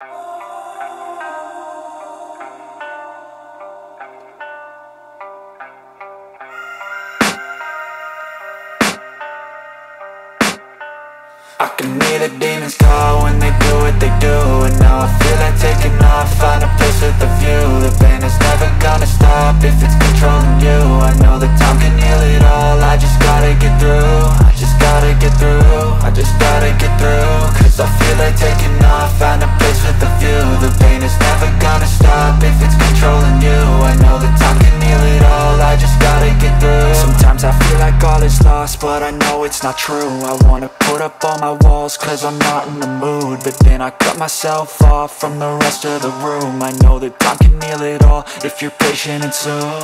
I can hear the demons call when they do what they do. And now I feel like taking off, find a place with a view. The pain is never gonna stop if it's controlling you. I know that time can heal it all, I just gotta get through. I just gotta get through, I just gotta get through. Cause I feel like taking off, find a place with a view. The pain is never gonna stop if it's controlling you. I know that time can heal it all, I just gotta get through. Sometimes I feel like all is lost, but I know it's not true. I wanna put up all my walls cause I'm not in the mood, but then I cut myself off from the rest of the room. I know that time can heal it all if you're patient and soon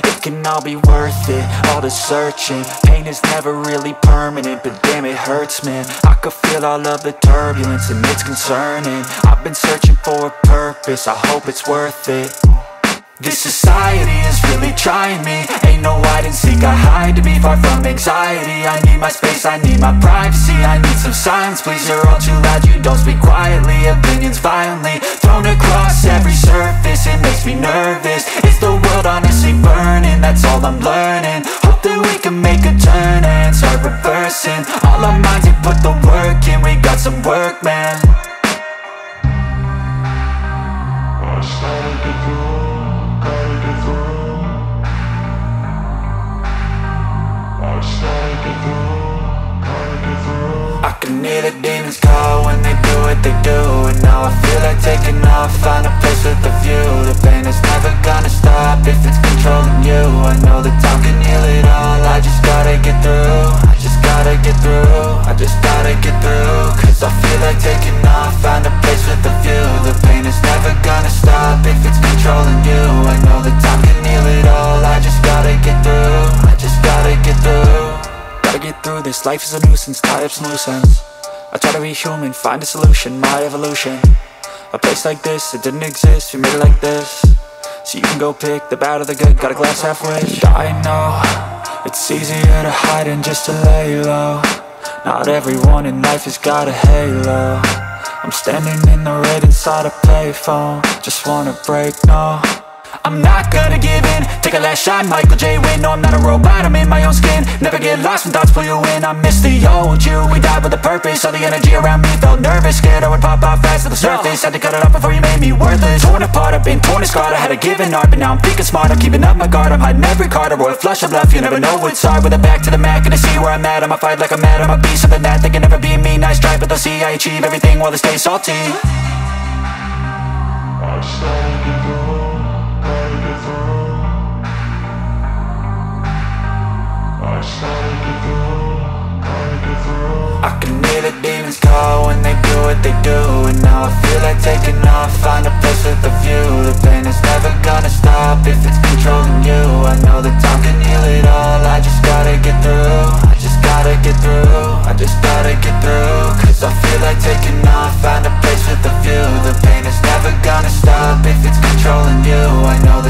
it can all be worth it, all the searching. Pain is never really permanent, but damn it hurts, man. I could feel all of the turbulence and it's concerning. I've been searching for a purpose, I hope it's worth it. This society is really trying me. Ain't no hide and seek, I hide to be far from anxiety. I need my space, I need my privacy. I need some silence, please, you're all too loud. You don't speak quietly, opinions violently thrown across every surface. It makes me nervous, is the world honestly burning? That's all I'm learning. Hope that we can make a turn and start reversing all our minds and put the work in. We got some work, man. I started to do. I can hear the demons call when they do what they do. And now I feel like taking off, find a place with a view. The pain is never gonna stop if it's controlling you. I know that time can heal it all, I just gotta get through. I just gotta get through, I just gotta get through. Cause I feel like taking off, find a place with a view. The pain is never gonna stop if it's controlling you. I know that time can heal it all, I just gotta get through. I just gotta get through. Gotta get through this, life is a nuisance, tie up some loose ends. I try to be human, find a solution, my evolution. A place like this, it didn't exist, we made it like this. So you can go pick the bad or the good, got a glass half wish. I know, it's easier to hide than just to lay low. Not everyone in life has got a halo. I'm standing in the red inside a payphone, just wanna break, no. I'm not gonna give in, take a last shot, Michael J. Win. No, I'm not a robot, I'm in my own skin. Never get lost when thoughts pull you in. I miss the old you, we died with a purpose. All the energy around me felt nervous, scared I would pop out fast to the surface. Had to cut it off before you made me worthless. Torn apart, I've been torn and scarred. I had a given art, but now I'm thinking smart. I'm keeping up my guard, I'm hiding every card. A royal flush of bluff, you never know what's hard. With a back to the mat, gonna see where I'm at. I'ma fight like I'm mad, I'ma be something that they can never be me. Nice try, but they'll see I achieve everything while they stay salty. I started to go. I can hear the demons call when they do what they do. And now I feel like taking off, find a place with a view. The pain is never gonna stop if it's controlling you. I know that time can heal it all, I just gotta get through. I just gotta get through, I just gotta get through. Cause I feel like taking off, find a place with a view. The pain is never gonna stop if it's controlling you. I know